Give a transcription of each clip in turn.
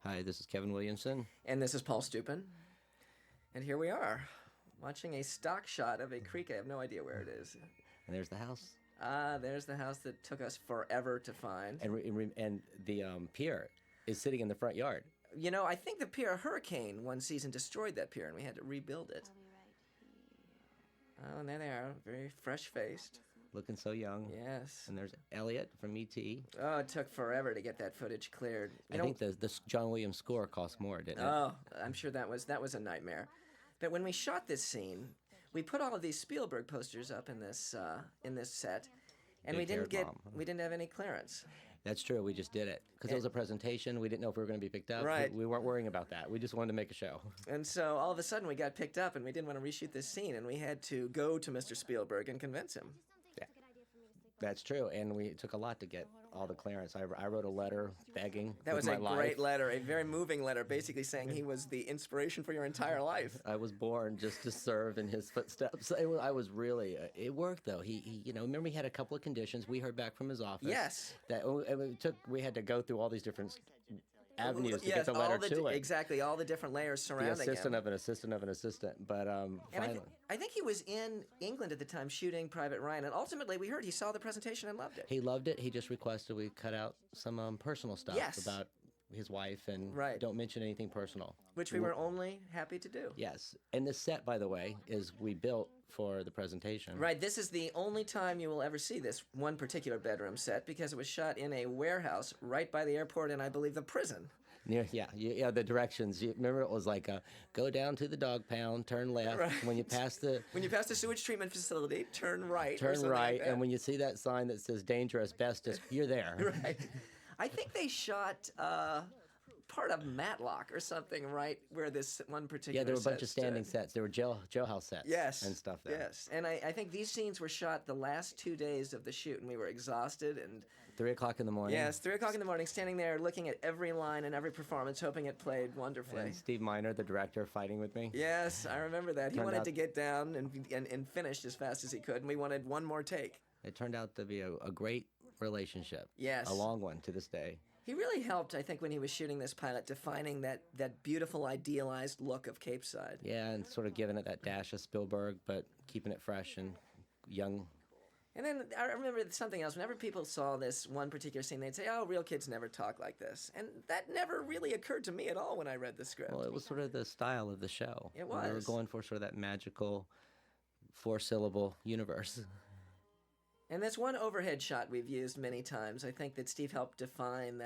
Hi, this is Kevin Williamson. And this is Paul Stupin. And here we are, watching a stock shot of a creek. I have no idea where it is. And there's the house. There's the house that took us forever to find. And the pier is sitting in the front yard. You know, I think the pier, a hurricane one season destroyed that pier, and we had to rebuild it. Oh, and there they are, very fresh-faced. Looking so young. Yes. And there's Elliot from E.T. Oh, it took forever to get that footage cleared. I think the John Williams score cost more, didn't it? Oh, I'm sure that was a nightmare. But when we shot this scene, we put all of these Spielberg posters up in this set, and we didn't have any clearance. That's true. We just did it because it was a presentation. We didn't know if we were going to be picked up. Right. We weren't worrying about that. We just wanted to make a show. And so all of a sudden we got picked up, and we didn't want to reshoot this scene, and we had to go to Mr. Spielberg and convince him. Yeah. That's true, and it took a lot to get all the clearance. I wrote a letter begging. That was a my great life. letter, a very moving letter, basically saying he was the inspiration for your entire life. I was born just to serve in his footsteps. I was really. It worked though. He remember he had a couple of conditions. We heard back from his office. Yes. We had to go through all these different avenues to get the letter to it. Exactly, all the different layers surrounding the assistant him. of an assistant of an assistant. But finally. I think he was in England at the time shooting Private Ryan, and ultimately we heard he saw the presentation and loved it. He loved it. He just requested we cut out some personal stuff about his wife and don't mention anything personal. Which we were only happy to do. Yes. And this set, by the way, is we built for the presentation. Right. This is the only time you will ever see this one particular bedroom set because it was shot in a warehouse right by the airport and I believe the prison. Yeah, the directions. You remember it was like go down to the dog pound, turn left. Right. When you pass the sewage treatment facility, turn right. Turn right, and when you see that sign that says danger asbestos, you're there. Right. I think they shot part of Matlock or something right where this one particular Yeah, there were a bunch of set standing stood. sets. There were jailhouse sets and stuff there. Yes, and I think these scenes were shot the last 2 days of the shoot, and we were exhausted. And 3 o'clock in the morning. Yes, 3 o'clock in the morning, standing there looking at every line and every performance, hoping it played wonderfully. And Steve Miner, the director, fighting with me. Yes, I remember that. He wanted to get down and finish as fast as he could, and we wanted one more take. It turned out to be a great relationship. Yes. A long one to this day. He really helped, I think, when he was shooting this pilot, defining that beautiful, idealized look of Cape Side. Yeah, and sort of giving it that dash of Spielberg, but keeping it fresh and young. And then I remember something else. Whenever people saw this one particular scene, they'd say, oh, real kids never talk like this. And that never really occurred to me at all when I read the script. Well, it was sort of the style of the show. It was. We were going for sort of that magical 4-syllable universe. And that's one overhead shot we've used many times. I think that Steve helped define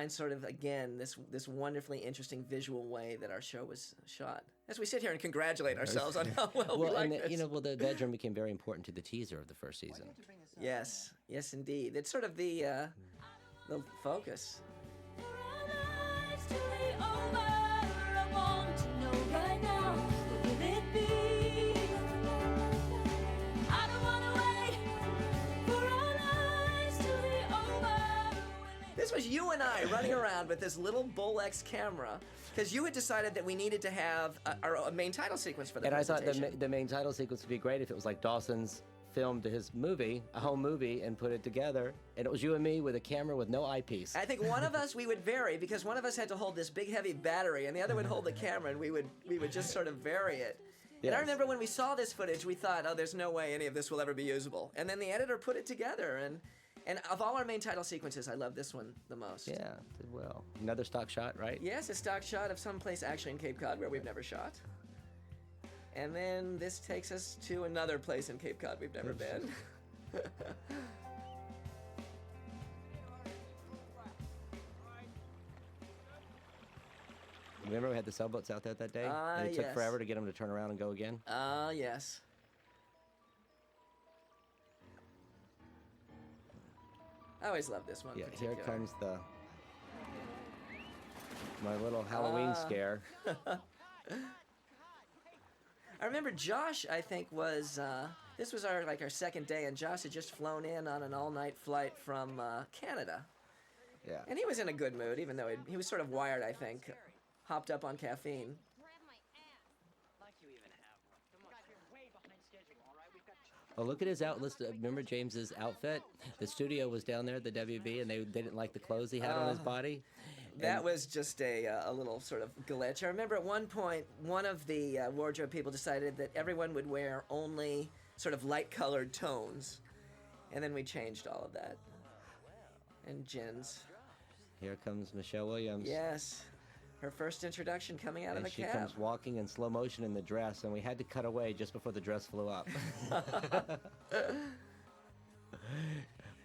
sort of, again, this wonderfully interesting visual way that our show was shot. As we sit here and congratulate ourselves on how well we like this. The bedroom became very important to the teaser of the first season. Yes, indeed. It's sort of the focus. This was you and I running around with this little Bolex camera because you had decided that we needed to have our main title sequence for the presentation. And I thought the main title sequence would be great if it was like Dawson's filmed his movie, a home movie, and put it together. And it was you and me with a camera with no eyepiece. I think one of us, we would vary because one of us had to hold this big heavy battery and the other would hold the camera and we would just sort of vary it. Yes. And I remember when we saw this footage, we thought, oh, there's no way any of this will ever be usable. And then the editor put it together and of all our main title sequences, I love this one the most. Yeah, did well. Another stock shot, right? Yes, a stock shot of some place actually in Cape Cod where we've never shot. And then this takes us to another place in Cape Cod we've never been. Remember we had the sailboats out there that day? And it took forever to get them to turn around and go again? Yes. I always love this one. Yeah, here comes my little Halloween scare. I remember Josh, I think, was this was our second day, and Josh had just flown in on an all-night flight from Canada. Yeah. And he was in a good mood, even though he was sort of wired, I think, hopped up on caffeine. Oh, look at his outfit. Remember James's outfit? The studio was down there at the WB, and they didn't like the clothes he had on his body. That was just a little sort of glitch. I remember at one point, one of the wardrobe people decided that everyone would wear only sort of light-colored tones. And then we changed all of that. And Jen's. Here comes Michelle Williams. Yes. Her first introduction coming out of the She cab. comes walking in slow motion in the dress, and we had to cut away just before the dress flew up.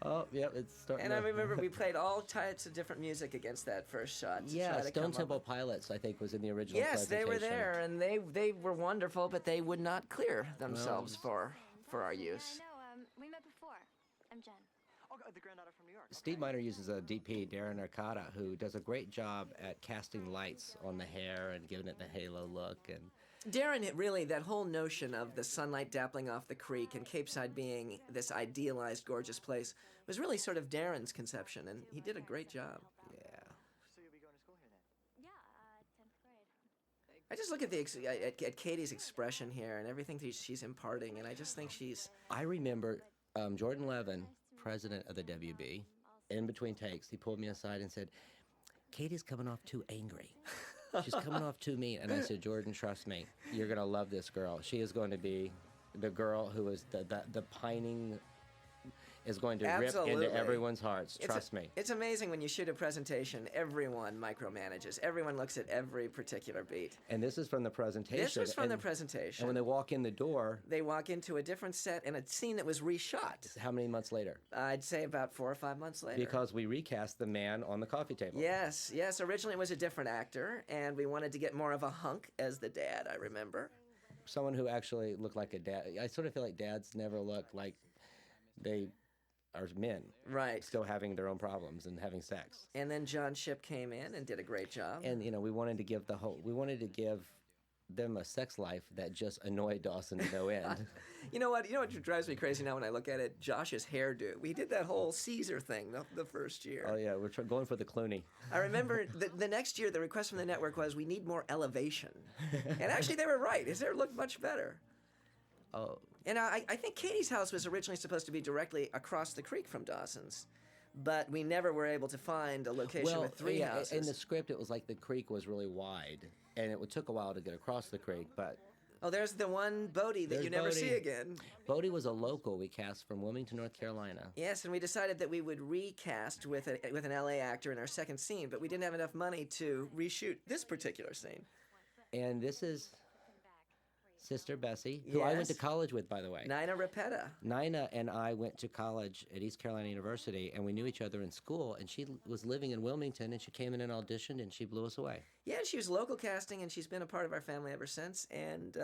Oh, yep, it's starting. And I remember we played all types of different music against that first shot. Yeah, Stone Temple Pilots, I think, was in the original Yes, they were presentation. there, and they were wonderful, but they would not clear themselves for our use. I know. We met before. I'm Jen. Oh, the granddaughter from New York. Steve Miner uses a DP, Darren Arcata, who does a great job at casting lights on the hair and giving it the halo look. And Darren, that whole notion of the sunlight dappling off the creek and Cape Side being this idealized, gorgeous place was really sort of Darren's conception, and he did a great job. yeah. So you'll be going to school here then? Yeah, 10th grade. I just look at at Katie's expression here and everything that she's imparting, and I just think she's... I remember Jordan Levin, president of the WB, in between takes, he pulled me aside and said, Katie's coming off too angry. She's coming off too mean. And I said, Jordan, trust me, you're going to love this girl. She is going to be the girl who is the pining, is going to Absolutely. rip into everyone's hearts. Trust me. It's amazing when you shoot a presentation, everyone micromanages. Everyone looks at every particular beat. And this is from the presentation. This was from the and presentation. when they walk in the door, They walk into a different set and a scene that was reshot. how many months later? I'd say about 4 or 5 months later. Because we recast the man on the coffee table. Yes. Originally it was a different actor, and we wanted to get more of a hunk as the dad, I remember. Someone who actually looked like a dad. I sort of feel like dads never look like they are men. Right. Still having their own problems and having sex. And then John Shipp came in and did a great job. And we wanted to give them a sex life that just annoyed Dawson to no end. You know what drives me crazy now when I look at it? Josh's hairdo. We did that whole Caesar thing the first year. Oh yeah, we're going for the Clooney. I remember the next year the request from the network was we need more elevation. And actually they were right. His hair looked much better. Oh, And I think Katie's house was originally supposed to be directly across the creek from Dawson's, but we never were able to find a location with three houses. in the script it was like the creek was really wide, and it took a while to get across the creek. But Oh, there's the one Bodie that There's you never see Bodie. again. Bodie was a local we cast from Wilmington, North Carolina. Yes, and we decided that we would recast with an LA actor in our second scene, but we didn't have enough money to reshoot this particular scene. And this is Sister Bessie, who I went to Yes. college with, by the way. Nina Rapetta. Nina and I went to college at East Carolina University, and we knew each other in school, and she was living in Wilmington, and she came in and auditioned, and she blew us away. Yeah, she was local casting, and she's been a part of our family ever since, and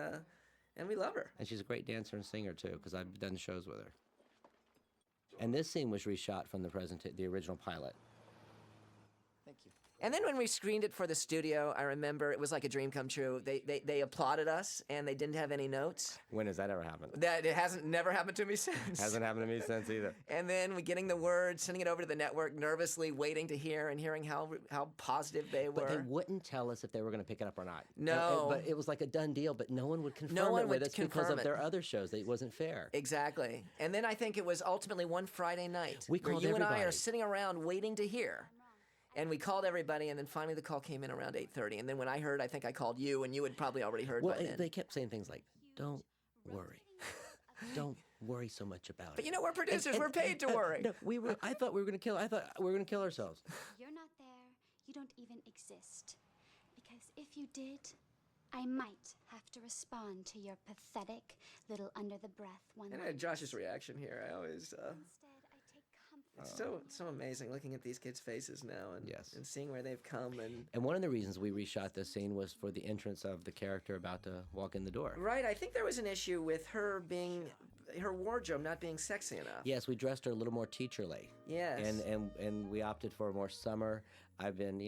we love her. And she's a great dancer and singer, too, because I've done shows with her. And this scene was reshot from the original pilot. Thank you. And then when we screened it for the studio, I remember it was like a dream come true. They applauded us, and they didn't have any notes. When has that ever happened? That it hasn't never happened to me since. Hasn't happened to me since either. And then we getting the word, sending it over to the network, nervously waiting to hear and hearing how positive they were. But they wouldn't tell us if they were going to pick it up or not. No. But it was like a done deal, but no one would confirm No one it with would us because confirm of it. their other shows. It wasn't fair. Exactly. And then I think it was ultimately one Friday night We where called you and I are everybody. sitting around waiting to hear. And we called everybody, and then finally the call came in around 8:30. And then when I heard, I think I called you, and you had probably already heard Well, by then. they kept saying things like, don't worry. Don't worry so much about it. But you know, we're producers. We're paid to worry. No, I thought we were going to kill ourselves. You're not there. You don't even exist. Because if you did, I might have to respond to your pathetic little under-the-breath one. And Josh's reaction here, I always... Instead, I take comfort. It's so amazing looking at these kids' faces now and, Yes. and seeing where they've come. And one of the reasons we reshot this scene was for the entrance of the character about to walk in the door. Right, I think there was an issue with her wardrobe not being sexy enough. Yes, we dressed her a little more teacherly. Yes. And we opted for more summer. I've been,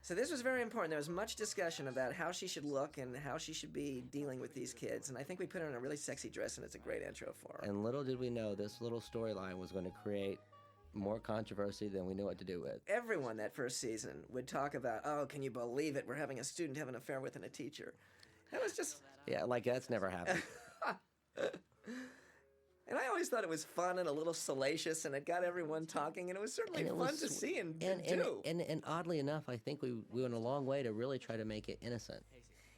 So this was very important. There was much discussion about how she should look and how she should be dealing with these kids. And I think we put her in a really sexy dress, and it's a great intro for her. and little did we know this little storyline was going to create more controversy than we knew what to do with. Everyone that first season would talk about, oh, can you believe it? We're having a student have an affair with a teacher. That was just... Yeah, like that's never happened. And I always thought it was fun and a little salacious, and it got everyone talking, and it was certainly And it fun was to see and and, do. and oddly enough, I think we went a long way to really try to make it innocent.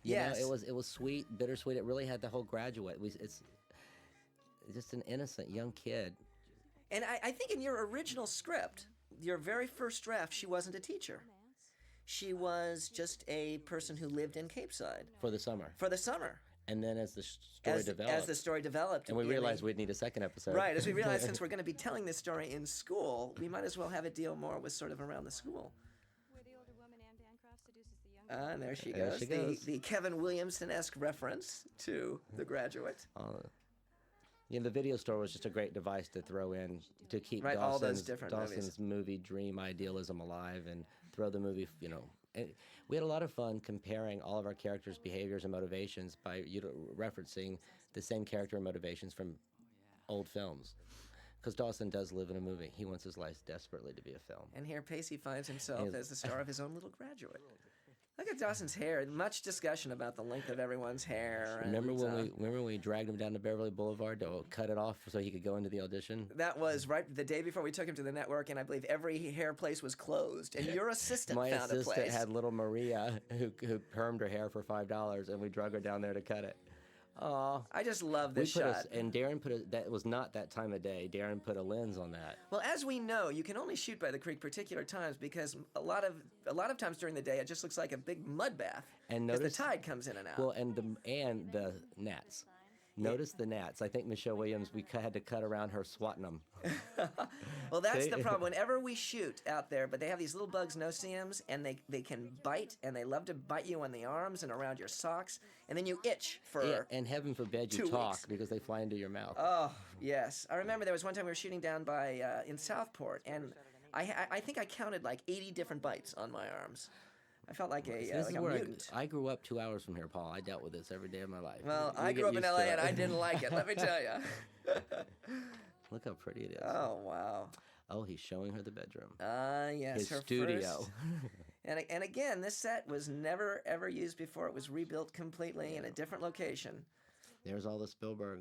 You Yes. know, it was sweet, bittersweet. It really had the whole graduate. It's just an innocent young kid. And I think in your original script, your very first draft, she wasn't a teacher. She was just a person who lived in Cape Side For the summer. for the summer. And then as the story developed. As the story developed. and we you know, realized we'd need a second episode. Right, as we realized since we're going to be telling this story in school, we might as well have it deal more with sort of around the school. Where the older woman, Anne Bancroft, seduces the younger. And there she There goes. she goes. The Kevin Williamson-esque reference to The Graduate. You know, the video store was just a great device to throw in to keep Right, all those different Dawson's movie dream idealism alive and throw the movie, you know. And we had a lot of fun comparing all of our characters' behaviors and motivations by referencing the same character and motivations from old films. Because Dawson does live in a movie. He wants his life desperately to be a film. And here Pacey finds himself Yes. as the star of his own little Graduate. Look at Dawson's hair. Much discussion about the length of everyone's hair. Remember and, when we dragged him down to Beverly Boulevard to cut it off so he could go into the audition? That was right the day before we took him to the network, and I believe every hair place was closed. And your assistant My found a assistant place. had little Maria who permed her hair for $5, and we drug her down there to cut it. Oh, I just love we this put shot. and Darren that was not that time of day. Darren put a lens on that. Well, as we know, you can only shoot by the creek particular times because a lot of times during the day it just looks like a big mud bath. And because notice the tide comes in and out. Well, and the gnats. Notice the gnats. I think Michelle Williams, we had to cut around her swatting them. Well, that's See? the problem. Whenever we shoot out there, but they have these little bugs, no-see-ums, and they can bite, and they love to bite you on the arms and around your socks, and then you itch for... And heaven forbid you 2 talk weeks. because they fly into your mouth. Oh, yes. I remember there was one time we were shooting down by in Southport, and I think I counted like 80 different bites on my arms. I felt like This a is where mutant. I grew up 2 hours from here, Paul. I dealt with this every day of my life. Well, We I get grew up in used LA to and it. I didn't like it, let me tell you. Look how pretty it is. Oh, wow. Oh, he's showing her the bedroom. Yes, His her studio. first. And again, this set was never, ever used before. It was rebuilt completely in a different location. There's all the Spielberg.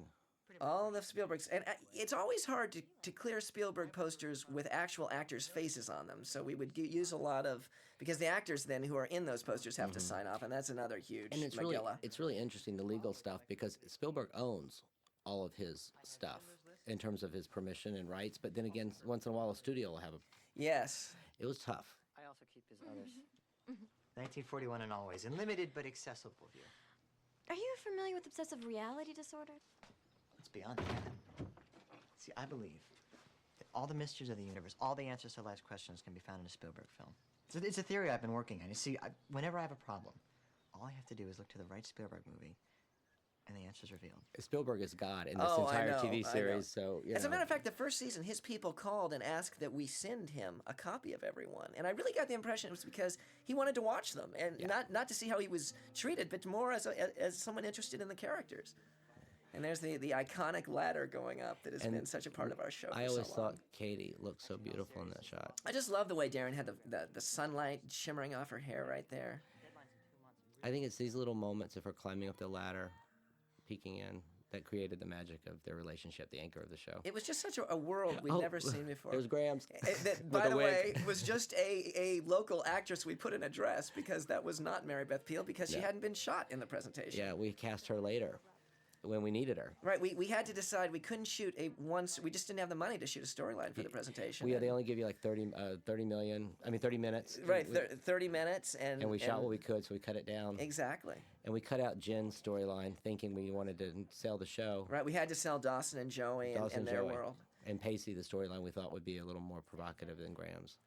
All the Spielbergs. And it's always hard to clear Spielberg posters with actual actors' faces on them. So we would use a lot of... Because the actors then who are in those posters have to sign off, and that's another huge And it's Magilla. really interesting, the legal stuff, because Spielberg owns all of his stuff in terms of his permission and rights. But then again, once in a while, a studio will have a... Yes. It was tough. I also keep his others. 1941 and always. In limited but accessible view. Are you familiar with obsessive reality disorder? It's beyond that. See, I believe that all the mysteries of the universe, all the answers to life's questions can be found in a Spielberg film. It's a theory I've been working on. You see, whenever I have a problem, all I have to do is look to the right Spielberg movie, and the answer's revealed. Spielberg is God in this Oh, I entire know, TV I know. series, so, you As a know. matter of fact, the first season, his people called and asked that we send him a copy of everyone. And I really got the impression it was because he wanted to watch them, and not to see how he was treated, but more as someone interested in the characters. And there's the iconic ladder going up that has been such a part of our show for I always so long. thought Katie looked so beautiful in that shot. I just love the way Darren had the sunlight shimmering off her hair right there. I think it's these little moments of her climbing up the ladder, peeking in, that created the magic of their relationship, the anchor of the show. It was just such a world we'd never seen before. There's Grams. That, With by a the wig. way, was just a local actress we put in a dress because that was not Mary Beth Peel because she hadn't been shot in the presentation. Yeah, we cast her later when we needed her. Right, we had to decide we couldn't shoot we just didn't have the money to shoot a storyline for the presentation. They only give you like 30 minutes. Right, 30 minutes. And we shot what we could, so we cut it down. Exactly. And we cut out Jen's storyline, thinking we wanted to sell the show. Right, we had to sell Dawson and Joey and their Joey. world. And Pacey, the storyline we thought would be a little more provocative than Graham's.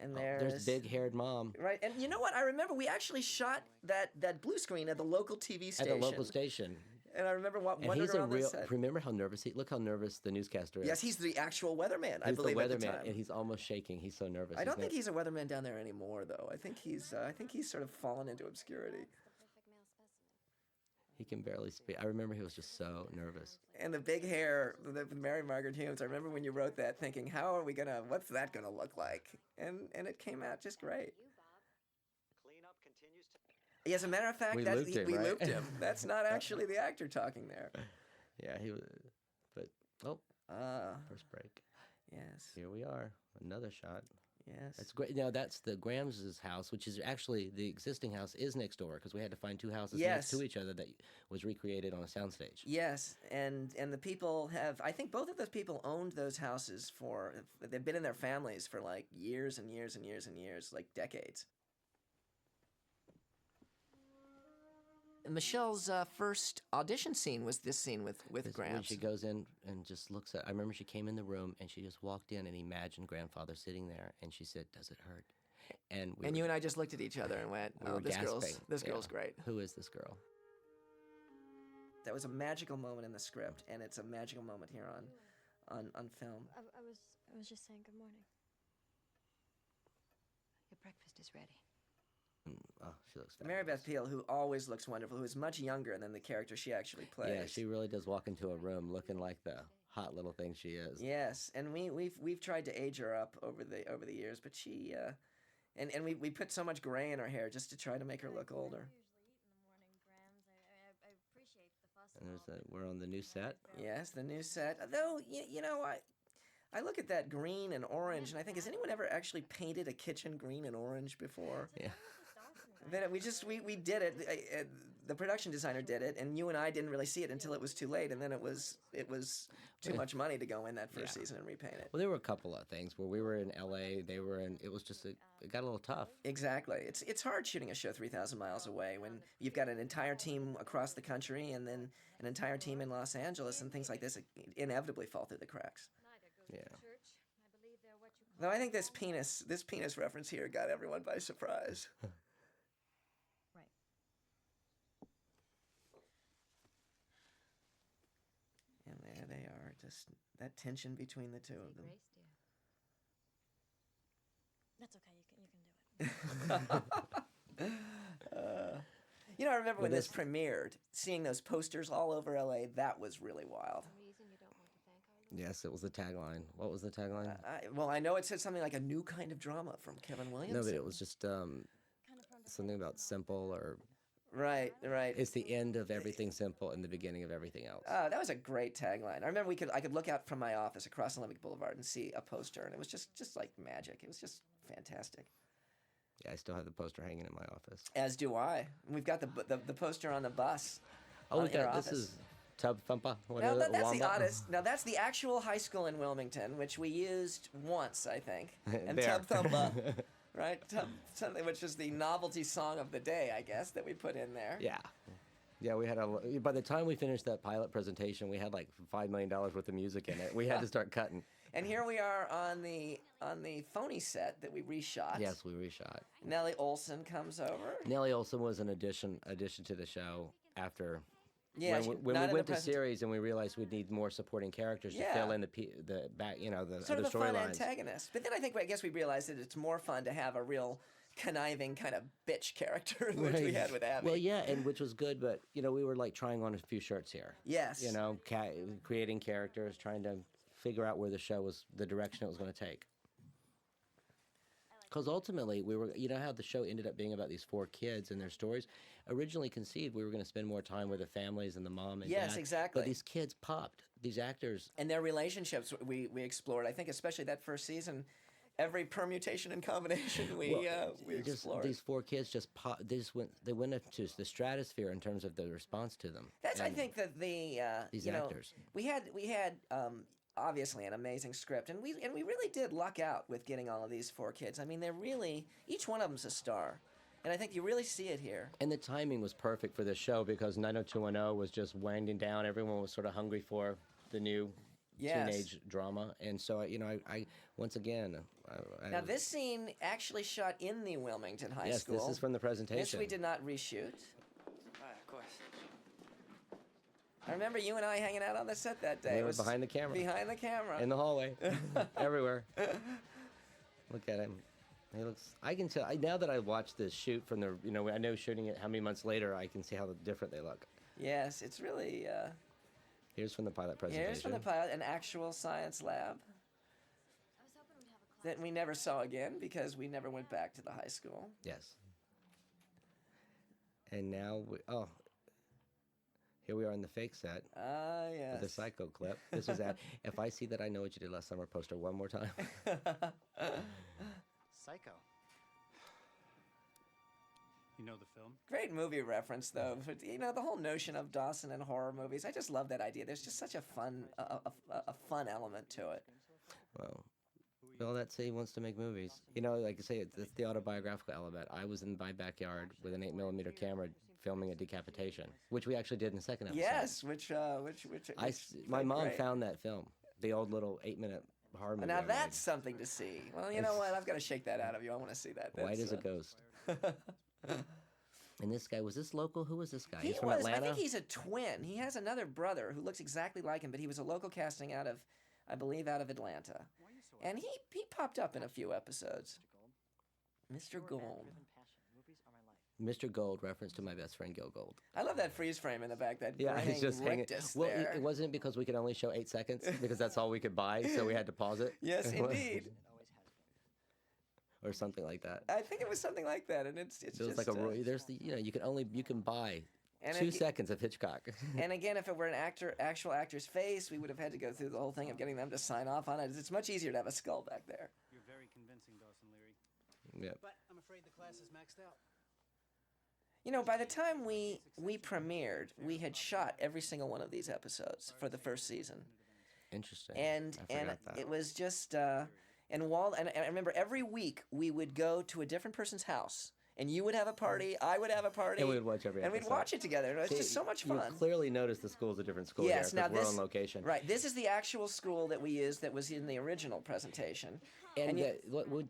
And There's big-haired mom. Right, and you know what? I remember we actually shot that blue screen at the local TV station. At the local station. And I remember And wondering he's a around the real. set. Remember how nervous look how nervous the newscaster is. Yes, he's the actual weatherman. I He's believe the at the weatherman, time. and he's almost shaking. He's so nervous. I don't think he's a weatherman down there anymore, though. I think he's sort of fallen into obscurity. He can barely speak. I remember he was just so nervous. And the big hair, the Mary Margaret Humes. I remember when you wrote that, thinking, what's that gonna look like? And it came out just great. Cleanup continues to... As a matter of fact, We looped him, we right? looped him. That's not actually the actor talking there. Yeah, he was. But Oh, Uh, first break. yes, Here we are. Another shot. yes. That's great. Now that's the Grams' house, which is actually the existing house is next door because we had to find two houses next to Yes. each other that was recreated on a soundstage. Yes, and the people have. I think both of those people owned those houses for. They've been in their families for like years and years and years and years, like decades. Michelle's first audition scene was this scene with When Gramps. she goes in and just looks at, I remember she came in the room and she just walked in and imagined grandfather sitting there and she said, "Does it hurt?" And And you and I just looked at each other and went, we "Oh, were this gasping. girl's Yeah. great." Who is this girl? That was a magical moment in the script, and it's a magical moment here on film. I was just saying good morning. Your breakfast is ready. Oh, she looks Mary fabulous. Beth Peel, who always looks wonderful, who is much younger than the character she actually plays. Yeah, she really does walk into a room looking like the hot little thing she is. Yes, and we've tried to age her up over the years, but she and we put so much gray in her hair just to try to make her look older. And we're on the new set. Yes, the new set. Though you know I look at that green and orange and I think, has anyone ever actually painted a kitchen green and orange before? Yeah. Then we did it. The production designer did it, and you and I didn't really see it until it was too late, and then it was too much money to go in that first season and repaint it. Well, there were a couple of things where we were in LA, they were in, it was just, it got a little tough. Exactly. It's hard shooting a show 3,000 miles away when you've got an entire team across the country and then an entire team in Los Angeles, and things like this inevitably fall through the cracks. Yeah. Though I think this penis reference here got everyone by surprise. Right. And there they are, just that tension between the two of them. That's okay. You can do it. You know, I remember when Well, this premiered, seeing those posters all over LA, that was really wild. Yes, it was the tagline. What was the tagline? Well, I know it said something like a new kind of drama from Kevin Williams. No, but it was just something about simple, or Right. it's the end of everything simple and the beginning of everything else. That was a great tagline. I remember I could look out from my office across Olympic Boulevard and see a poster, and it was just like magic. It was just fantastic. Yeah, I still have the poster hanging in my office. As do I. We've got the poster on the bus. Oh, in our this office. is Tub Thumpa. Now that's the oddest. Now that's the actual high school in Wilmington, which we used once, I think. And There. Tub Thumpa, right? Something which is the novelty song of the day, I guess, that we put in there. Yeah. Yeah, we had by the time we finished that pilot presentation, we had like $5 million worth of music in it. We had to start cutting. And here we are on the phony set that we reshot. Yes, we reshot. Nellie Olson comes over. Nellie Olson was an addition to the show after. Yeah, when we not in the went to present- series and we realized we'd need more supporting characters to Yeah. fill in the back, the Sort other of a fun storylines. antagonist. But then I guess we realized that it's more fun to have a real conniving kind of bitch character, which we had with Abby. Well, yeah, and which was good, but we were like trying on a few shirts here. Yes. Creating characters, trying to figure out where the direction it was going to take. Because ultimately, we were, how the show ended up being about these 4 kids and their stories. Originally conceived, we were going to spend more time with the families and the mom and Yes, dad. exactly. But these kids popped. These actors. And their relationships we explored. I think especially that first season, every permutation and combination we explored. These 4 kids just popped. They went into the stratosphere in terms of the response to them. That's I And think that these actors. We had obviously an amazing script, and we really did luck out with getting all of these 4 kids. I mean, they're really, each one of them's a star, and I think you really see it here. And the timing was perfect for this show because 90210 was just winding down. Everyone was sort of hungry for the new Yes. teenage drama, and so I once again. Now this scene actually shot in the Wilmington High Yes, School. this is from the presentation. This we did not reshoot. Of course. I remember you and I hanging out on the set that day. We It were was behind the camera. Behind the camera. In the hallway, everywhere. Look at him. He looks. I can tell now that I watched this shoot from the. I know shooting it how many months later. I can see how different they look. Yes, it's really. Here's from the pilot presentation. Here's from the pilot, an actual science lab that we never saw again because we never went back to the high school. Yes. And now Here we are in the fake set Ah, with the yes. Psycho clip. This was at If I See That I Know What You Did Last Summer poster one more time. Psycho. You know the film? Great movie reference, though. But, you know, the whole notion of Dawson and horror movies. I just love that idea. There's just such a fun, a fun element to it. Well, that's he wants to make movies. You know, like I say, it's the autobiographical element. I was in my backyard with an 8mm camera filming a decapitation, which we actually did in the second episode. Yes, which My played mom great. found that film, the old little 8-minute horror movie. Now I made. that's something to see. Well, you know what? I've got to shake that out of you. I want to see that. White That's, as a ghost. And this guy, was this local? Who was this guy? He He's from was. Atlanta? I think he's a twin. He has another brother who looks exactly like him, but he was a local casting out of, I believe, out of Atlanta. And he popped up in a few episodes. Mr. Gold. Mr. Gold, reference to my best friend Gil Gold. I love that freeze frame in the back. That Yeah, he's grinning just hanging. rictus Well, there. it wasn't because we could only show 8 seconds, because that's all we could buy, so we had to pause it. Yes, indeed. Or something like that. I think it was something like that, and it's It was just like a there's the you can buy And 2 if- seconds of Hitchcock. And again, if it were an actual actor's face, we would have had to go through the whole thing of getting them to sign off on it. It's much easier to have a skull back there. You're very convincing, Dawson Leary. Yeah. But I'm afraid the class is maxed out. You know, by the time we premiered, we had shot every single one of these episodes for the first season, Interesting. and I forgot that. it was just and I remember every week we would go to a different person's house, and you would have a party, I would have a party, And we'd watch every and we'd episode. watch it together. And it was See, just so much You fun. clearly noticed the school's a different school Yes, there, now 'cause we're this on location. right. This is the actual school that we used that was in the original presentation. And you- when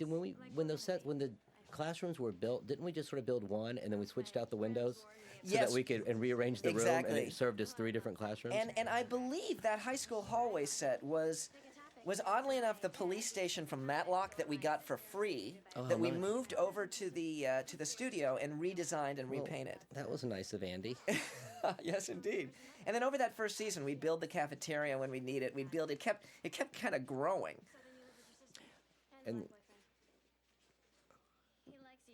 the classrooms were built, didn't we just sort of build one and then we switched out the windows so Yes. that we could rearrange the room and Exactly. it served as 3 different classrooms? And I believe that high school hallway set was oddly enough the police station from Matlock that we got for free that we nice. moved over to the studio and redesigned and repainted. That was nice of Andy. Yes, indeed. And then over that first season, we'd build the cafeteria when we need it. We'd build it. Kept kind of growing. And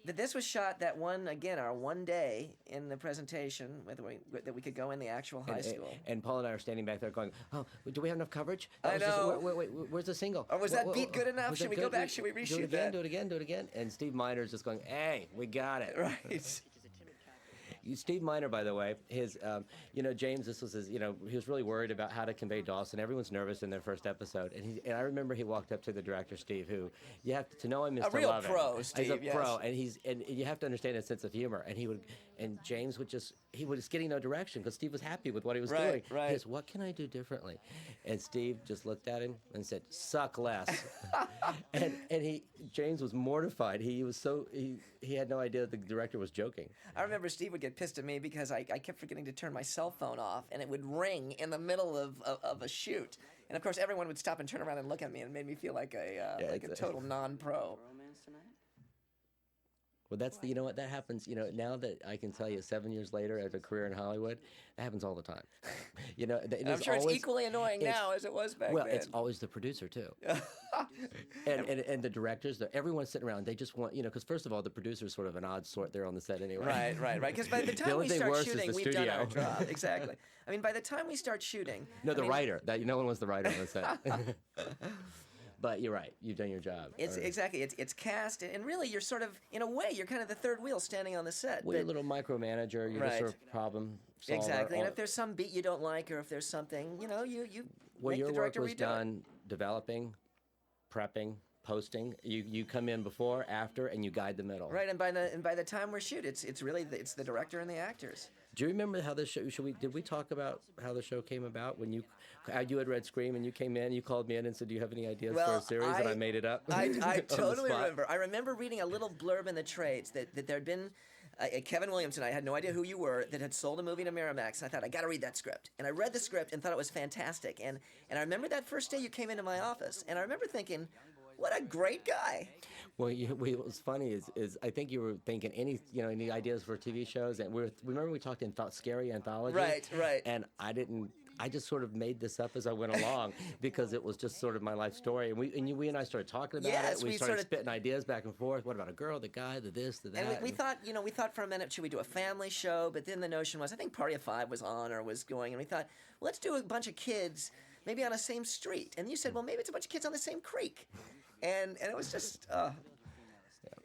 This was shot that our one day in the presentation that we could go in the actual high school. And Paul and I are standing back there going, "Oh, do we have enough coverage? I was just- know. wait, where's the single? Or was that beat good enough? was Should that we go good? back? Should we Do it reshoot again? that?" Do it again? Do it again? And Steve Miner's just going, "Hey, we got it." Right. Steve Miner, by the way, his, James, this was his, he was really worried about how to convey Dawson. Everyone's nervous in their first episode. And I remember he walked up to the director, Steve, who, you have to know him, Mr. real Lovin. pro, He's Steve, a yes. pro, and you have to understand his sense of humor. And James he was getting no direction because Steve was happy with what he was Right, doing. right. He goes, "What can I do differently?" And Steve just looked at him and said, "Suck less." and James was mortified. He had no idea that the director was joking. I remember Steve would get pissed at me because I kept forgetting to turn my cell phone off, and it would ring in the middle of a shoot. And of course, everyone would stop and turn around and look at me, and it made me feel like a total non-pro. Well, you know what, that happens, now that I can tell you 7 years later as a career in Hollywood, that happens all the time. I'm sure it's equally annoying now as it was back well, then. it's always the producer, too. and the directors, everyone's sitting around, they just want, because first of all, the producer's sort of an odd sort there on the set anyway. Right. Because by the time only we thing start worse is shooting, the we've done our studio. job. Exactly. I mean, by the time we start shooting... No, the I mean, writer. No one was the writer on the set. But you're right. You've done your job. It's exactly. It's cast, and really, you're sort of, in a way, you're kind of the third wheel standing on the set. Well, you're a little micromanager. You're Right. the sort of problem solver. Exactly. And if there's some beat you don't like, or if there's something, you Well, make your the work director was redo it. done developing, prepping, posting. You come in before, after, and you guide the middle. Right, and by the time we're shoot, it's really it's the director and the actors. Do you remember how this show? Did we talk about how the show came about when you had read Scream and you came in? You called me in and said, "Do you have any ideas for a series?" And I made it up. I on the totally spot. remember. I remember reading a little blurb in the trades that there had been Kevin Williamson. I had no idea who you were. That had sold a movie to Miramax. And I thought I got to read that script. And I read the script and thought it was fantastic. And I remember that first day you came into my office, and I remember thinking, what a great guy. Well, what was funny is I think you were thinking any ideas for TV shows, and remember we talked in scary anthology. Right. And I didn't I just sort of made this up as I went along because it was just sort of my life story. And we and I started talking about Yes, it. We we started sorta- spitting ideas back and forth. What about a girl, the guy, the this, the that? And we thought, we thought for a minute, should we do a family show? But then the notion was, I think Party of Five was on or was going, and we thought, well, let's do a bunch of kids, maybe on the same street. And you said, well, maybe it's a bunch of kids on the same creek. And it was just,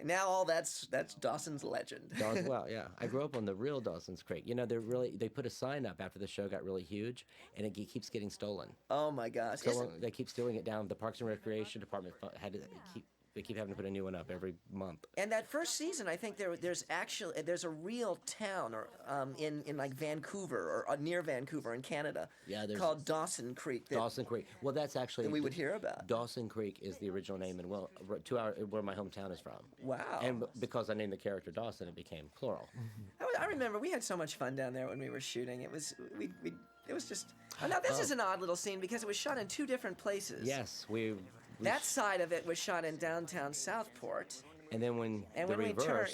now all that's Dawson's legend. Well, yeah. I grew up on the real Dawson's Creek. You know, they put a sign up after the show got really huge, and it keeps getting stolen. Oh my gosh. They keep stealing it down. The Parks and Recreation Department they keep having to put a new one up every month. And that first season, I think there's a real town or in like Vancouver or near Vancouver in Canada. Yeah, called Dawson Creek. Dawson Creek. Well, that's actually that we would hear about. Dawson Creek is the original name in where my hometown is from. Wow. And because I named the character Dawson, it became plural. I remember we had so much fun down there when we were shooting. It was it was just. Oh, now this is an odd little scene because it was shot in two different places. Yes, That side of it was shot in downtown Southport. And then when we turn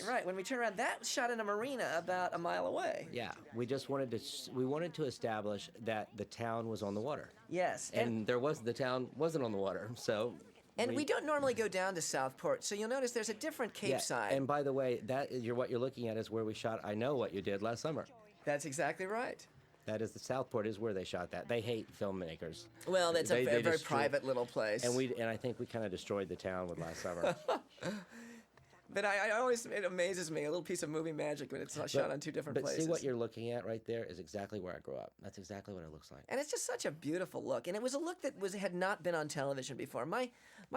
around, that was shot in a marina about a mile away. Yeah, we just wanted to establish that the town was on the water. Yes, the town wasn't on the water, so. And we don't normally go down to Southport, so you'll notice there's a different Cape side. And by the way, what you're looking at is where we shot I Know What You Did last summer. That's exactly right. That is the Southport is where they shot that. They hate filmmakers. Well, that's a very private little place. And I think we kind of destroyed the town with last summer. But I always, it amazes me, a little piece of movie magic when it's shot on two different places. But see what you're looking at right there is exactly where I grew up. That's exactly what it looks like. And it's just such a beautiful look. And it was a look that had not been on television before. My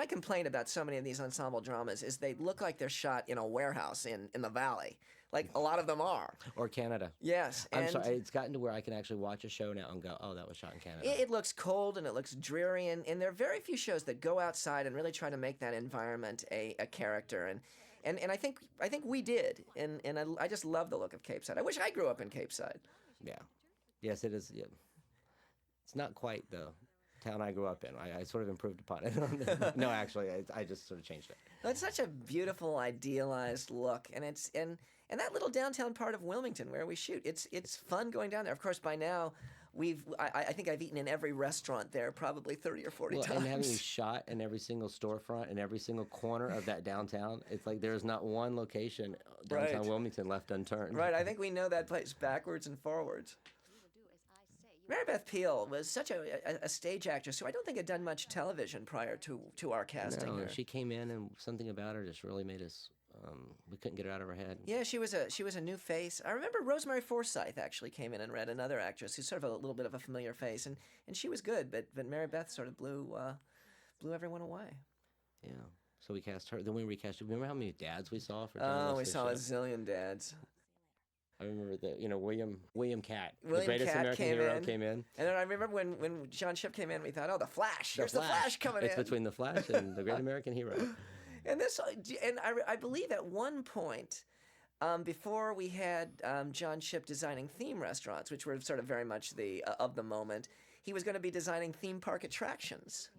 complaint about so many of these ensemble dramas is they look like they're shot in a warehouse in the valley. Like a lot of them are. Or Canada. Yes. I'm sorry, it's gotten to where I can actually watch a show now and go, oh, that was shot in Canada. It looks cold and it looks dreary. And there are very few shows that go outside and really try to make that environment a character. And I think we did, and I just love the look of Cape Side. I wish I grew up in Cape Side. Yeah, yes, it is. Yeah. It's not quite the town I grew up in. I sort of improved upon it. No, actually, I just sort of changed it. It's such a beautiful, idealized look, and and that little downtown part of Wilmington where we shoot. It's fun going down there. Of course, by now. I think I've eaten in every restaurant there probably 30 or 40 times. And having shot in every single storefront and every single corner of that downtown, it's like there's not one location downtown Wilmington left unturned. Right, I think we know that place backwards and forwards. Mary Beth Peil was such a stage actress who I don't think had done much television prior to our casting her. She came in and something about her just really made us. We couldn't get her out of her head. Yeah, she was a new face. I remember Rosemary Forsyth actually came in and read another actress who's sort of a little bit of a familiar face, and she was good, but Mary Beth sort of blew everyone away. Yeah. So we cast her. Then we recast. Remember how many dads we saw for? We saw a zillion dads. I remember that. William Catt, the greatest American hero, came in. And then I remember when John Shipp came in, we thought, oh, the Flash. Here's the Flash coming in. It's between the Flash and the Great American Hero. And I believe at one point, before we had John Shipp designing theme restaurants, which were sort of very much of the moment, he was going to be designing theme park attractions.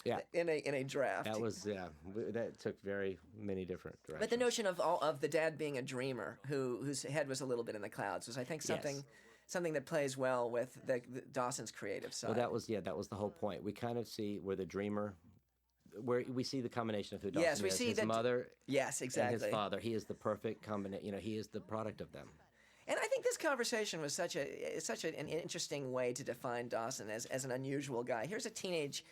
Yeah. In a draft. That was that took very many different directions. But the notion of the dad being a dreamer whose head was a little bit in the clouds was, I think, something that plays well with the Dawson's creative side. Well, that was the whole point. We kind of see where the dreamer. Where we see the combination of who Dawson is, see his mother, exactly, and his father. He is the perfect combination. He is the product of them. And I think this conversation was such an interesting way to define Dawson as an unusual guy. Here's a teenage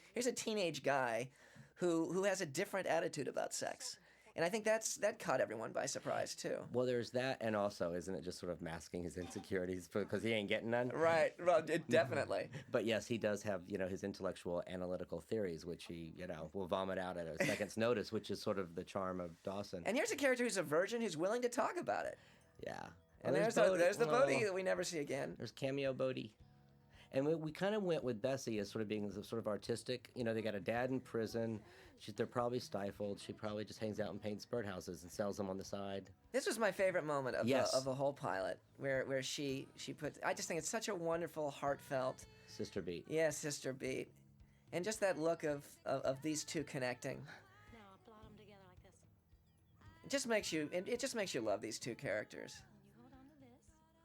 guy who has a different attitude about sex. And I think that caught everyone by surprise too. Well, there's that, and also, isn't it just sort of masking his insecurities because he ain't getting none? Right. Well, definitely. But yes, he does have his intellectual, analytical theories, which he will vomit out at a second's notice, which is sort of the charm of Dawson. And here's a character who's a virgin who's willing to talk about it. Yeah. And there's the Bodhi that we never see again. There's cameo Bodhi. And we kind of went with Bessie as sort of being sort of artistic. They got a dad in prison. They're probably stifled. She probably just hangs out and paints birdhouses and sells them on the side. This was my favorite moment of the whole pilot, where she puts. I just think it's such a wonderful, heartfelt sister beat. Yeah, sister beat, and just that look of these two connecting. Now plot them together like this. It just makes you love these two characters. You hold on to this.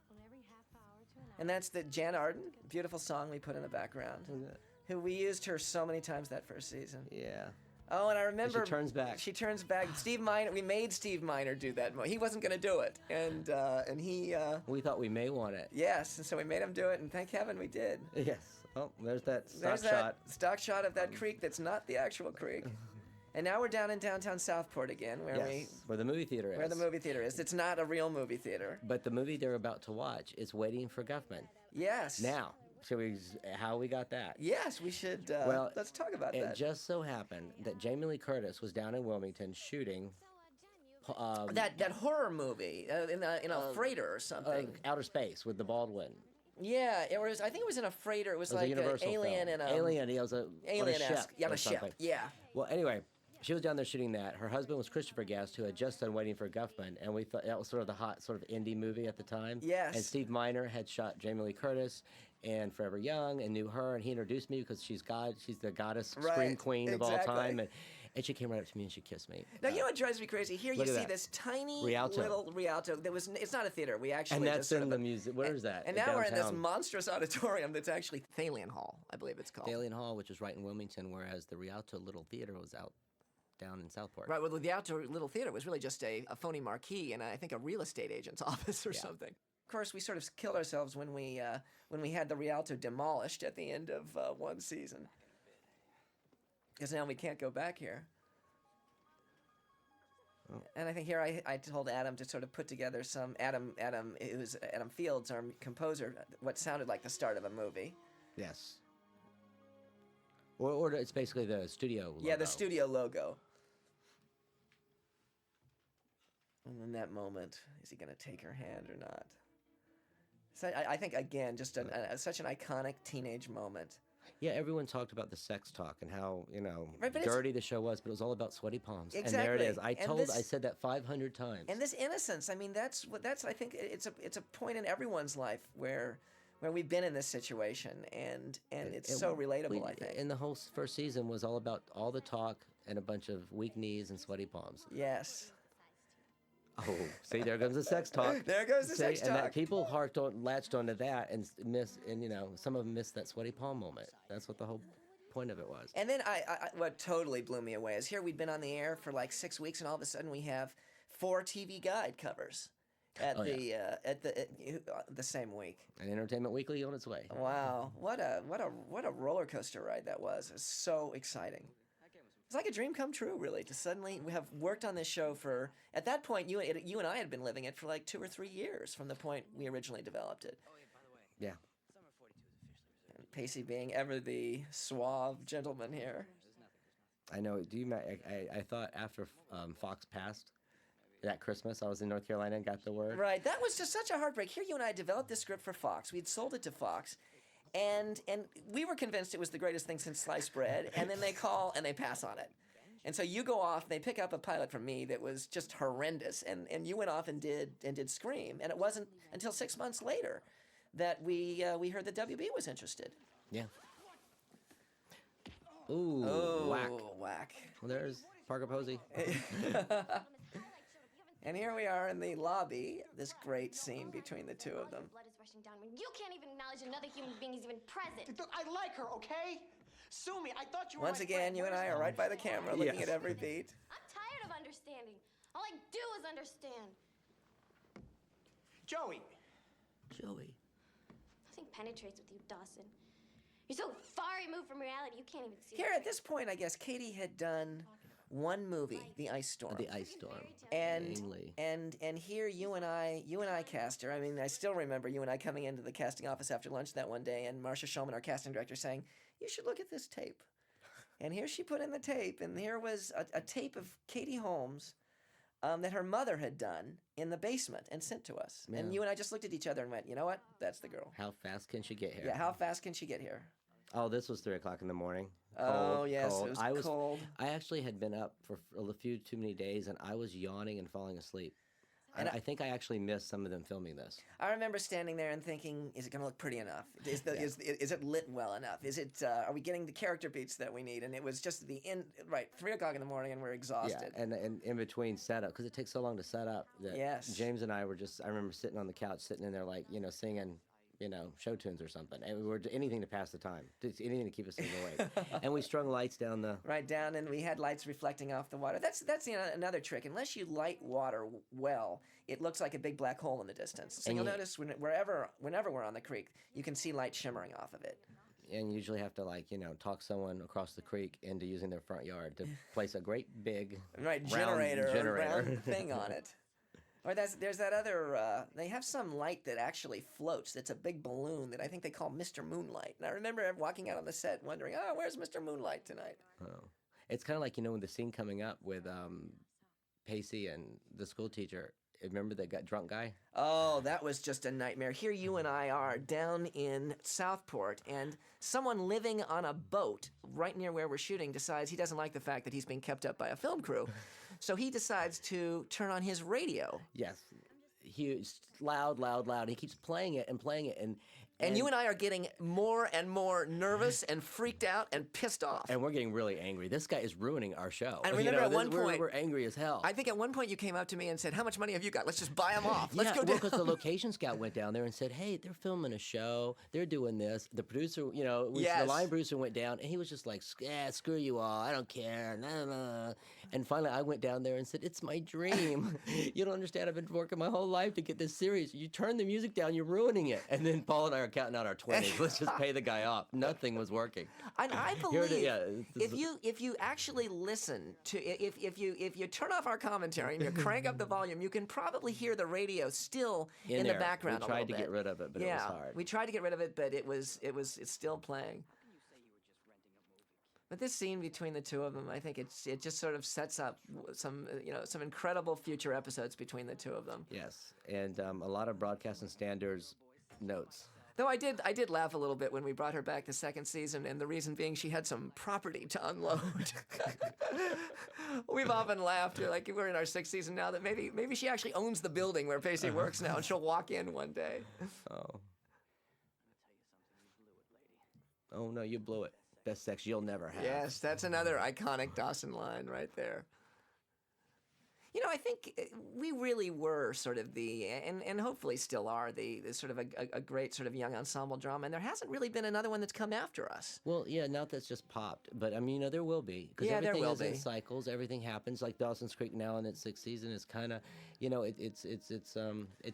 On every half hour to an hour. And that's the Jan Arden, beautiful song we put in the background, who we used her so many times that first season. Yeah. Oh, and I remember she turns back. She turns back. Steve Miner. We made Steve Miner do that. He wasn't going to do it, and he. We thought we may want it. Yes, and so we made him do it, and thank heaven we did. Yes. Oh, there's that stock There's shot. that stock shot of that creek that's not the actual creek. And now we're down in downtown Southport again, Where the movie theater is. Where the movie theater is. It's not a real movie theater. But the movie they're about to watch is Waiting for Guffman. Yes. Now, how we got that? Yes, we should. Well, let's talk about It that. just so happened that Jamie Lee Curtis was down in Wilmington shooting. That horror movie in a freighter or something. Outer Space with the Baldwin. Yeah, it was. I think it was in a freighter. It was It was like a Universal Alien film. and a Alien. He was Alien-esque. on On a ship. something. Yeah. Well, anyway, she was down there shooting that. Her husband was Christopher Guest, who had just done Waiting for Guffman, and we thought that was sort of the hot sort of indie movie at the time. Yes. And Steve Miner had shot Jamie Lee Curtis and Forever Young, and knew her, and he introduced me because she's the goddess scream Right, queen of all exactly. time, and she came right up to me and she kissed me. Now you know what drives me crazy? Here you look at see that. this tiny Rialto. little Rialto. It's not a theater. We actually And that's just sort in of the music. Where is that? And now we're in this Downtown. monstrous auditorium that's actually Thalian Hall, I believe it's called. Thalian Hall, which is right in Wilmington, whereas the Rialto Little Theater was out down in Southport. Right, well, the Rialto Little Theater was really just a phony marquee and I think a real estate agent's office or something. Of course, we sort of killed ourselves when we had the Rialto demolished at the end of one season. Because now we can't go back here. And I think here I told Adam to sort of put together some Adam Fields, our composer, what sounded like the start of a movie. Yes. Or it's basically the studio logo. Yeah, the studio logo. And in that moment, is he going to take her hand or not? So I think, again, just such an iconic teenage moment. Yeah, everyone talked about the sex talk and how, Right, but it's- dirty the show was, but it was all about sweaty palms. Exactly. And there it is. I And said that 500 times. And this innocence, I mean, that's I think it's a point in everyone's life where we've been in this situation, and it's so relatable, I think. And the whole first season was all about all the talk and a bunch of weak knees and sweaty palms. Yes. Oh, see, there goes the sex talk. There goes the sex And that talk. people latched onto that and some of them missed that sweaty palm moment. That's what the whole point of it was. And then what totally blew me away is here we'd been on the air for like 6 weeks, and all of a sudden we have 4 TV Guide covers at the same week. And Entertainment Weekly on its way. Wow, what a roller coaster ride that was. It was so exciting. It's like a dream come true, really, to suddenly we have worked on this show for. At that point, you and I had been living it for like 2 or 3 years from the point we originally developed it. Yeah. And Pacey being ever the suave gentleman here. I know. I thought after Fox passed that Christmas, I was in North Carolina and got the word. Right, that was just such a heartbreak. Here, you and I developed this script for Fox. We'd sold it to Fox, and we were convinced it was the greatest thing since sliced bread. And then they call and they pass on it. And so you go off. They pick up a pilot from me that was just horrendous, and you went off and did Scream. And it wasn't until 6 months later that we heard that WB was interested. Yeah. Ooh, whack. Whack. Well, there's Parker Posey. And here we are in the lobby, this great scene between the two of them. Blood is rushing down when you can't even acknowledge another human being is even present. Look, I like her, okay? Sue me. I thought you were Once my again, friend. you and I are right by the camera looking at every beat. I'm tired of understanding. All I do is understand. Joey. Joey. Nothing penetrates with you, Dawson. You're so far removed from reality, you can't even see Here, the at this point, I guess Katie had done one movie, The Ice Storm. The Ice Storm. And here you and I cast her. I mean, I still remember you and I coming into the casting office after lunch that one day, and Marcia Shulman, our casting director, saying, "You should look at this tape." And here she put in the tape, and here was a tape of Katie Holmes that her mother had done in the basement and sent to us. Yeah. And you and I just looked at each other and went, "You know what? That's the girl." How fast can she get here? Yeah, how fast can she get here? Oh, this was 3 o'clock in the morning. Oh, Cold, yes, cold. it was cold. I actually had been up for a few too many days, and I was yawning and falling asleep. And I think I actually missed some of them filming this. I remember standing there and thinking, is it going to look pretty enough? Is it lit well enough? Are we getting the character beats that we need? And it was just 3 o'clock in the morning, and we're exhausted. Yeah, and in between setup, because it takes so long to set up. That Yes. James and I I remember sitting on the couch, sitting in there like, singing, show tunes or something. And we were anything to pass the time, anything to keep us awake. And we strung lights down the... Right down, and we had lights reflecting off the water. That's another trick. Unless you light water well, it looks like a big black hole in the distance. So you'll notice whenever we're on the creek, you can see light shimmering off of it. And you usually have to talk someone across the creek into using their front yard to place a great big generator thing on it. Or there's that other, they have some light that actually floats. It's a big balloon that I think they call Mr. Moonlight. And I remember walking out on the set wondering, where's Mr. Moonlight tonight? Oh. It's kind of like, with the scene coming up with Pacey and the school teacher. Remember that drunk guy? Oh, that was just a nightmare. Here you and I are down in Southport, and someone living on a boat right near where we're shooting decides he doesn't like the fact that he's being kept up by a film crew. So he decides to turn on his radio. Yes. Huge, loud. He keeps playing it, and you and I are getting more and more nervous and freaked out and pissed off. And we're getting really angry. This guy is ruining our show. And remember at one point... We're angry as hell. I think at one point you came up to me and said, how much money have you got? Let's just buy them off. Let's go down. Because the location scout went down there and said, hey, they're filming a show. They're doing this. The producer, the line producer went down, and he was just like, screw you all. I don't care. Nah. And finally I went down there and said, it's my dream. You don't understand. I've been working my whole life to get this series. You turn the music down, you're ruining it. And then Paul and I are counting out our 20s. Let's just pay the guy off. Nothing was working. And I believe if you actually listen to if you turn off our commentary and you crank up the volume, you can probably hear the radio still in the background. We tried to get rid of it, but it was hard. We tried to get rid of it, but it's still playing. But this scene between the two of them, I think it just sort of sets up some incredible future episodes between the two of them. Yes, and a lot of broadcasting standards notes. Though I did laugh a little bit when we brought her back the second season, and the reason being she had some property to unload. We've often laughed, like we're in our 6th season now, that maybe she actually owns the building where Pacey works now, and she'll walk in one day. Oh. Oh no, you blew it. Best sex you'll never have. Yes, that's another iconic Dawson line right there. I think we really were sort of and hopefully still are, the sort of a great sort of young ensemble drama, and there hasn't really been another one that's come after us. Well, yeah, not that's just popped, but I mean, there will be. Because everything is in cycles, everything happens. Like Dawson's Creek now in its 6th season is kind of, it's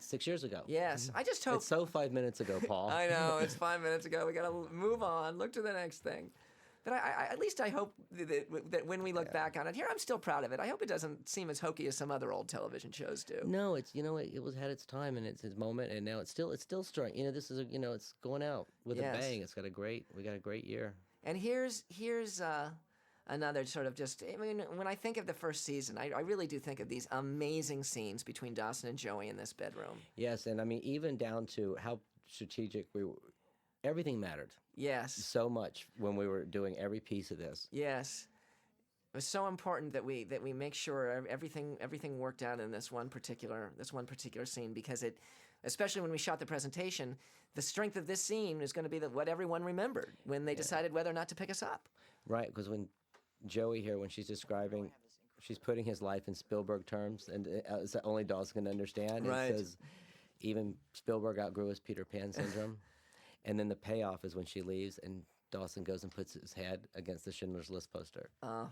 6 years ago. Yes, I just hope. It's so 5 minutes ago, Paul. I know, it's 5 minutes ago. We got to move on, look to the next thing. But at least I hope that when we look back on it, here I'm still proud of it. I hope it doesn't seem as hokey as some other old television shows do. No, it's it was had its time and its moment, and now it's still strong. This is it's going out with a bang. We got a great year. And here's another sort of when I think of the first season, I really do think of these amazing scenes between Dawson and Joey in this bedroom. Yes, and I mean even down to how strategic we were. Everything mattered. Yes. So much when we were doing every piece of this. Yes. It was so important that we make sure everything worked out in this one particular scene, because especially when we shot the presentation, the strength of this scene is going to be what everyone remembered when they decided whether or not to pick us up. Right, because when Joey here, when she's describing, she's putting his life in Spielberg terms, and it's only Dawson can understand. Right. It says even Spielberg outgrew his Peter Pan syndrome. And then the payoff is when she leaves and Dawson goes and puts his head against the Schindler's List poster. I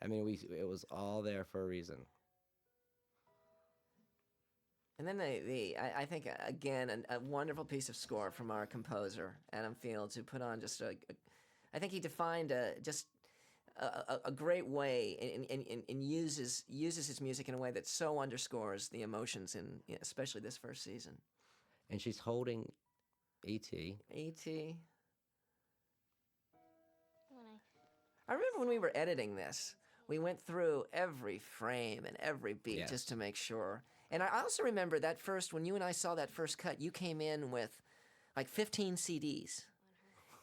mean, it was all there for a reason. And then I think, again, a wonderful piece of score from our composer, Adam Fields, who put on I think he defined a great way and uses his music in a way that so underscores the emotions especially this first season. And she's holding E.T. I remember when we were editing this, we went through every frame and every beat just to make sure. And I also remember that when you and I saw that first cut, you came in with like 15 CDs.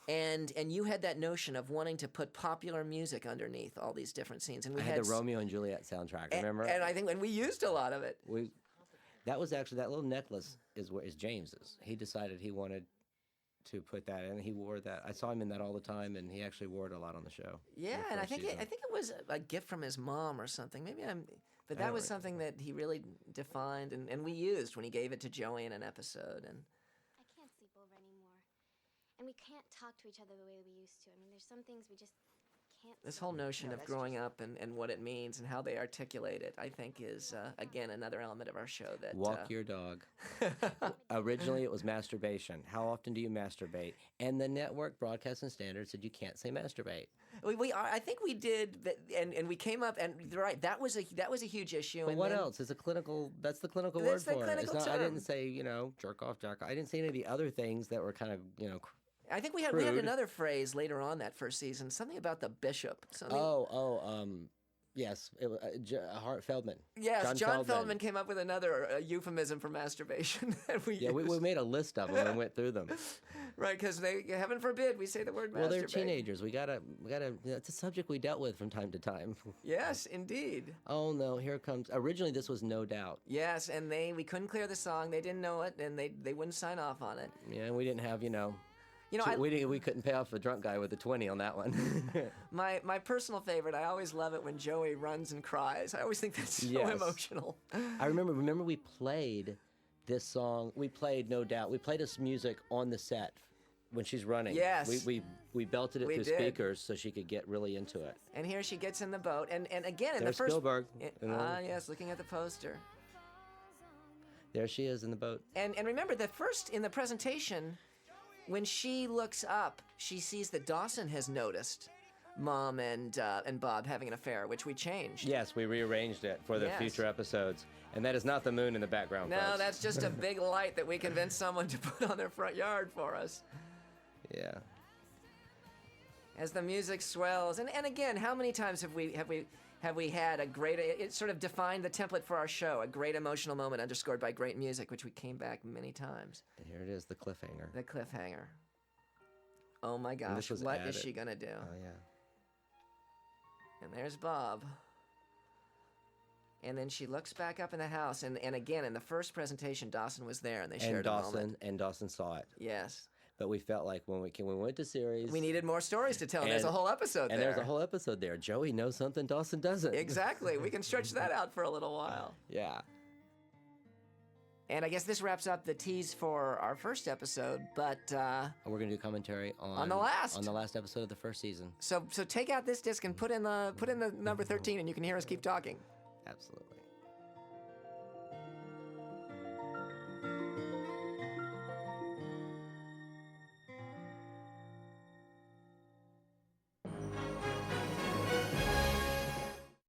And you had that notion of wanting to put popular music underneath all these different scenes. And we had the Romeo and Juliet soundtrack, remember? And I think when we used a lot of it. That was actually, that little necklace is James's. He decided he wanted to put that in. He wore that. I saw him in that all the time, and he actually wore it a lot on the show. Yeah, and I think it was a gift from his mom or something. But that was something that he really defined, and we used when he gave it to Joey in an episode. And I can't see both And we can't talk to each other the way we used to. I mean, there's some things we just can't This say. whole notion No, of that's growing up and what it means and how they articulate it, I think, is again another element of our show that Walk your dog. Originally, it was masturbation. How often do you masturbate? And the network broadcasting standard said you can't say masturbate. I think we did, and we came up, and you're right, that was a huge issue. But and what then- else? It's a clinical. That's the clinical That's word the for it. It's clinical not. I term. didn't say jerk off, jack. I didn't say any of the other things that were kind of I think we had crude. another phrase later on that first season, something about the bishop. Something, Yes, it was Feldman. yes, John Feldman came up with another euphemism for masturbation that we Yeah, we used. made a list of them and went through them. Right, because heaven forbid, we say the word Well, they're masturbate. teenagers. We gotta. It's a subject we dealt with from time to time. Yes, indeed. Oh no, here comes. Originally, this was No Doubt. Yes, and we couldn't clear the song. They didn't know it, and they wouldn't sign off on it. Yeah, we didn't have We we couldn't pay off the drunk guy with the 20 on that one. my personal favorite. I always love it when Joey runs and cries. I always think that's so Yes. emotional. I remember we played this song. We played No Doubt. We played this music on the set when she's running. Yes. We belted it We through did. speakers so she could get really into it. And here she gets in the boat, and again in There's the first. Spielberg. Yes, looking at the poster. There she is in the boat. And remember, in the presentation, when she looks up, she sees that Dawson has noticed Mom and Bob having an affair, which we changed. Yes, we rearranged it for the Yes. future episodes. And that is not the moon in the background, No, folks. that's just a big light that we convinced someone to put on their front yard for us. Yeah. As the music swells, and again, how many times have we had a great? It sort of defined the template for our show, a great emotional moment underscored by great music, which we came back many times. And here it is, the cliffhanger. The cliffhanger. Oh my gosh, was what is added. she gonna do? Oh yeah. And there's Bob. And then she looks back up in the house, and again, in the first presentation, Dawson was there, and they shared a moment. And Dawson saw it. Yes. But we felt like when we went to series, We needed more stories to tell, and there's a whole episode and there. there's a whole episode there. Joey knows something Dawson doesn't. Exactly. We can stretch that out for a little while. Yeah. And I guess this wraps up the tease for our first episode, but We're gonna do commentary on the last episode of the first season. so take out this disc and put in the number 13, and you can hear us keep talking. Absolutely.